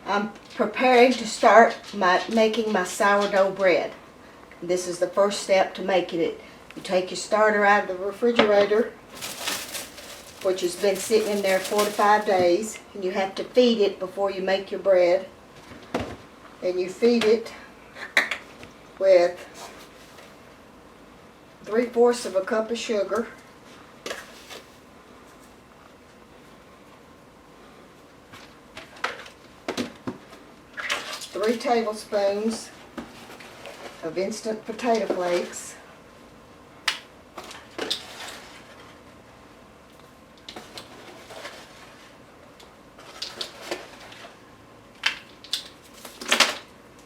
I'm preparing to start making my sourdough bread. This is the first step to making it. You take your starter out of the refrigerator, which has been sitting in there 4 to 5 days, and you have to feed it before you make your bread. And you feed it with 3/4 of a cup of sugar, 3 tablespoons of instant potato flakes,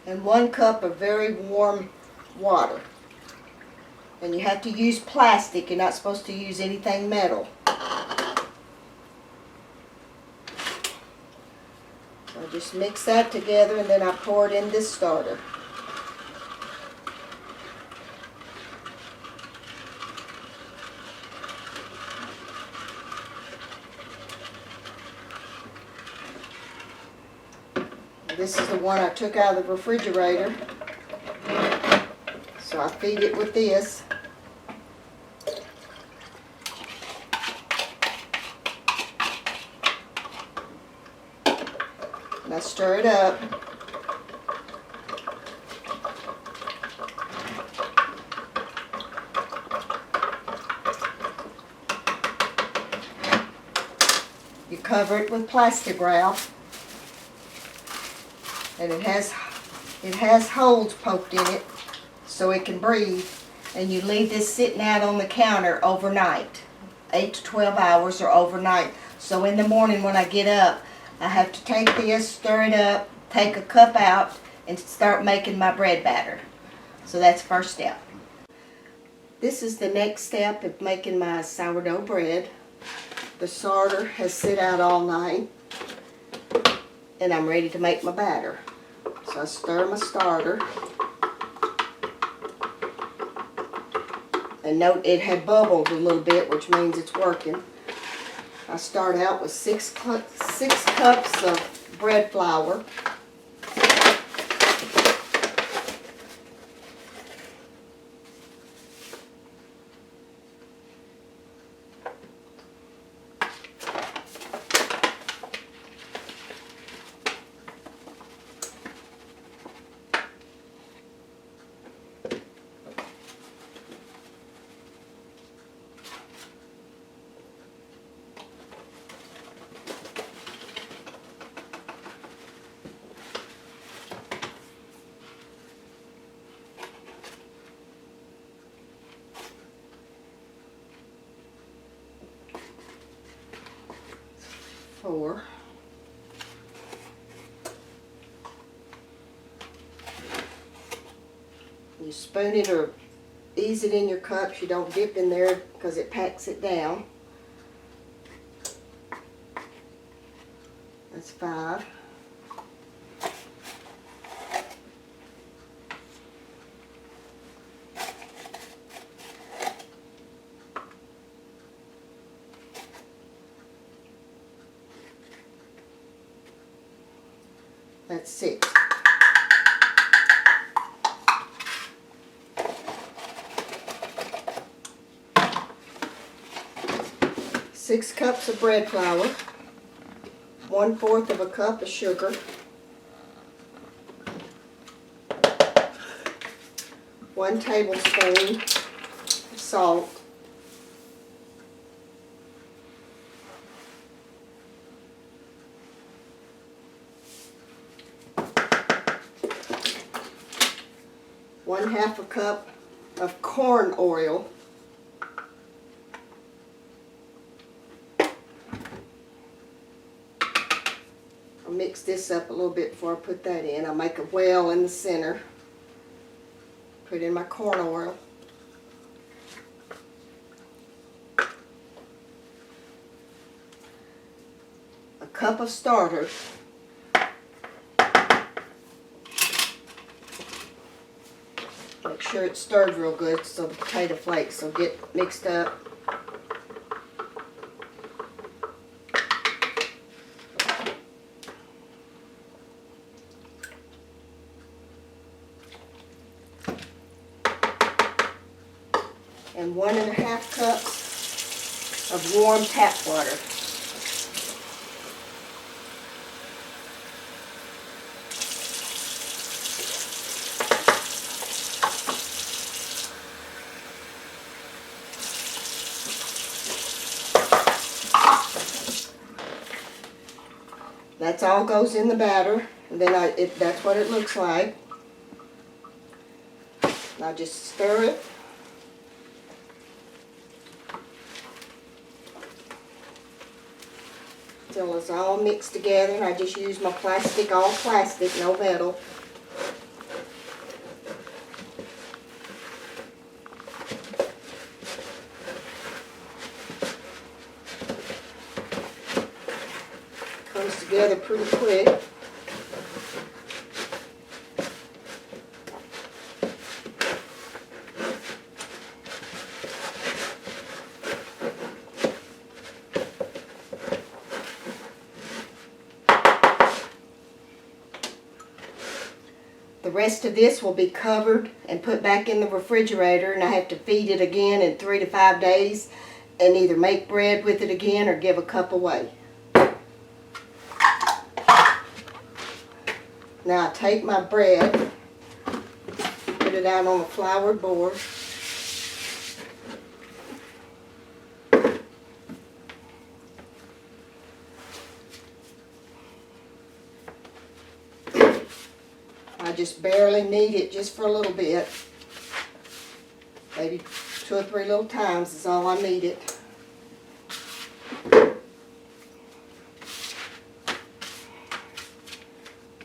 and 1 cup of very warm water. And you have to use plastic. You're not supposed to use anything metal. So just mix that together, and then I pour it in this starter. This is the one I took out of the refrigerator. So I feed it with this. And I stir it up. You cover it with plastic wrap. And it has holes poked in it so it can breathe. And you leave this sitting out on the counter overnight, 8 to 12 hours or overnight. So in the morning when I get up, I have to take this, stir it up, take a cup out, and start making my bread batter. So that's the first step. This is the next step of making my sourdough bread. The starter has sit out all night, and I'm ready to make my batter. So I stir my starter. And note it had bubbled a little bit, which means it's working. I start out with 6 cups of bread flour. Four. You spoon it or ease it in your cups. You don't dip in there because it packs it down. That's 5. That's 6. Six cups of bread flour, 1/4 of a cup of sugar, 1 tablespoon of salt, 1/2 a cup of corn oil, I'll mix this up a little bit before I put that in. I'll make a well in the center, put in my corn oil, a cup of starter, make sure it's stirred real good so the potato flakes will get mixed up. and 1½ cups of warm tap water. That's all goes in the batter, and then that's what it looks like. I just stir it. Until it's all mixed together, and I just use my plastic, all plastic, no metal. Comes together pretty quick. The rest of this will be covered and put back in the refrigerator, and I have to feed it again in 3 to 5 days and either make bread with it again or give a cup away. Now I take my bread, put it out on a floured board. I just barely knead it just for a little bit. Maybe 2 or 3 little times is all I knead it.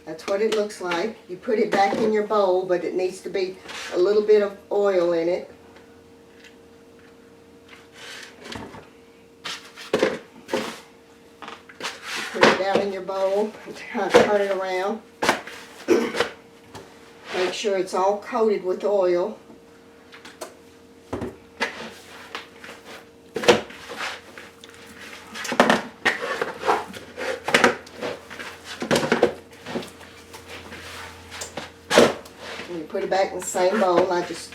That's what it looks like. You put it back in your bowl, but it needs to be a little bit of oil in it. Put it down in your bowl and kind of turn it around. Make sure it's all coated with oil. And you put it back in the same bowl. I just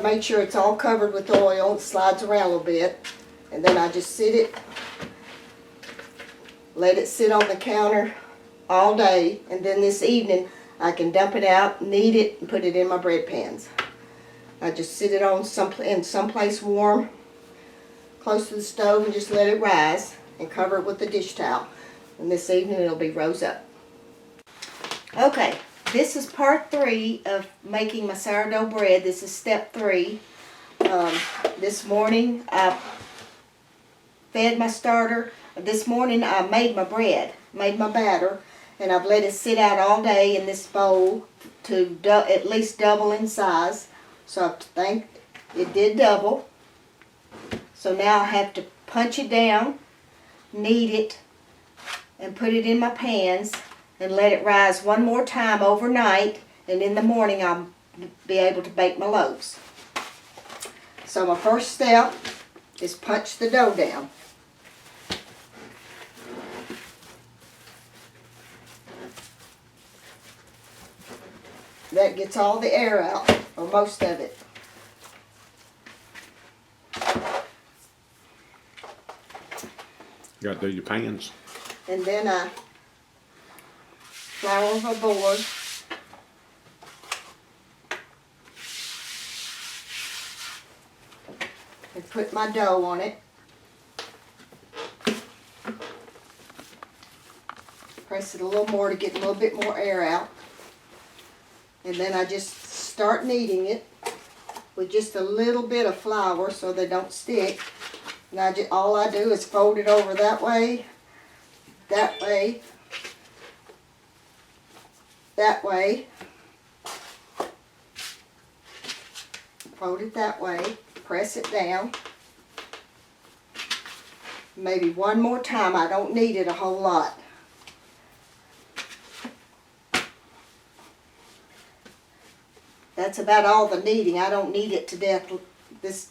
make sure it's all covered with oil. It slides around a little bit. And then I just let it sit on the counter all day. And then this evening I can dump it out, knead it, and put it in my bread pans. I just sit it on someplace warm, close to the stove, and just let it rise and cover it with a dish towel. And this evening it'll be rose up. Okay, this is part 3 of making my sourdough bread. This is step 3. This morning I fed my starter. This morning I made my bread, made my batter. And I've let it sit out all day in this bowl to at least double in size. So I think it did double. So now I have to punch it down, knead it, and put it in my pans and let it rise one more time overnight. And in the morning I'll be able to bake my loaves. So my first step is punch the dough down. That gets all the air out, or most of it. You got to do your pans. And then I flour my board. And put my dough on it. Press it a little more to get a little bit more air out. And then I just start kneading it with just a little bit of flour so they don't stick. And all I do is fold it over that way, that way, that way. Fold it that way, press it down. Maybe one more time. I don't knead it a whole lot. That's about all the kneading. I don't knead it to death.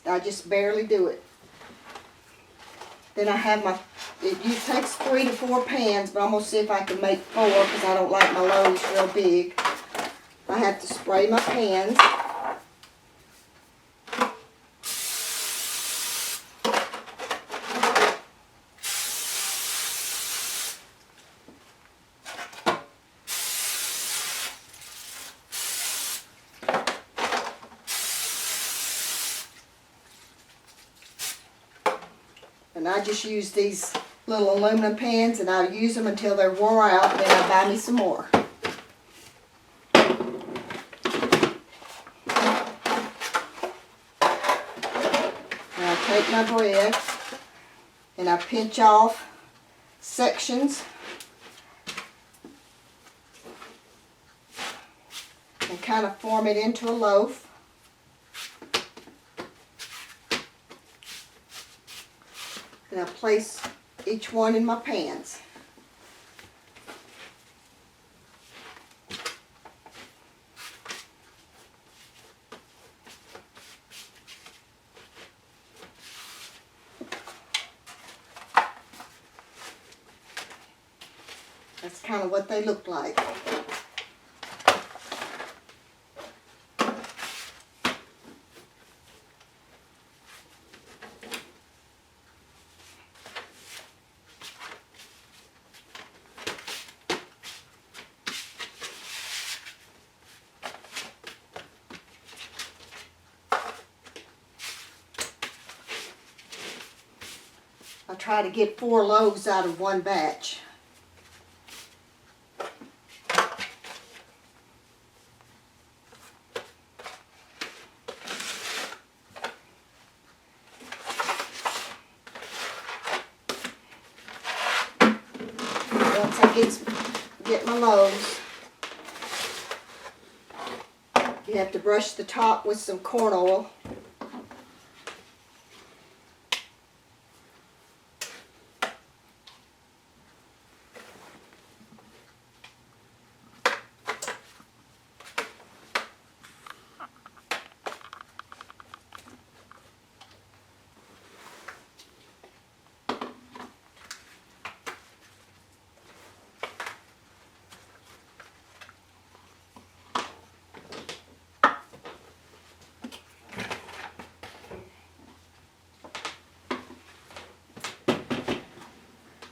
I just barely do it. Then I have it takes 3 to 4 pans, but I'm going to see if I can make 4 because I don't like my loaves real big. I have to spray my pans. And I just use these little aluminum pans, and I'll use them until they're wore out, and then I'll buy me some more. Now I take my bread and I pinch off sections and kind of form it into a loaf. And I place each one in my pans. That's kind of what they look like. I try to get 4 loaves out of one batch. Once I get my loaves, you have to brush the top with some corn oil.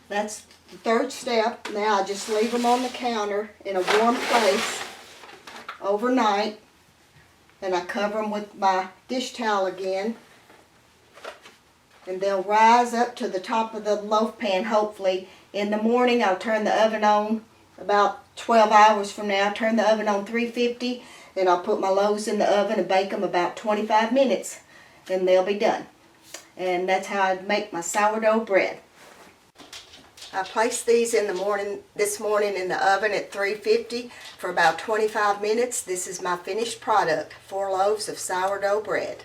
That's the third step. Now I just leave them on the counter in a warm place overnight, and I cover them with my dish towel again, and they'll rise up to the top of the loaf pan hopefully. In the morning I'll turn the oven on about 12 hours from now. Turn the oven on 350, and I'll put my loaves in the oven and bake them about 25 minutes, and they'll be done. And that's how I make my sourdough bread. I placed these this morning in the oven at 350 for about 25 minutes. This is my finished product, 4 loaves of sourdough bread.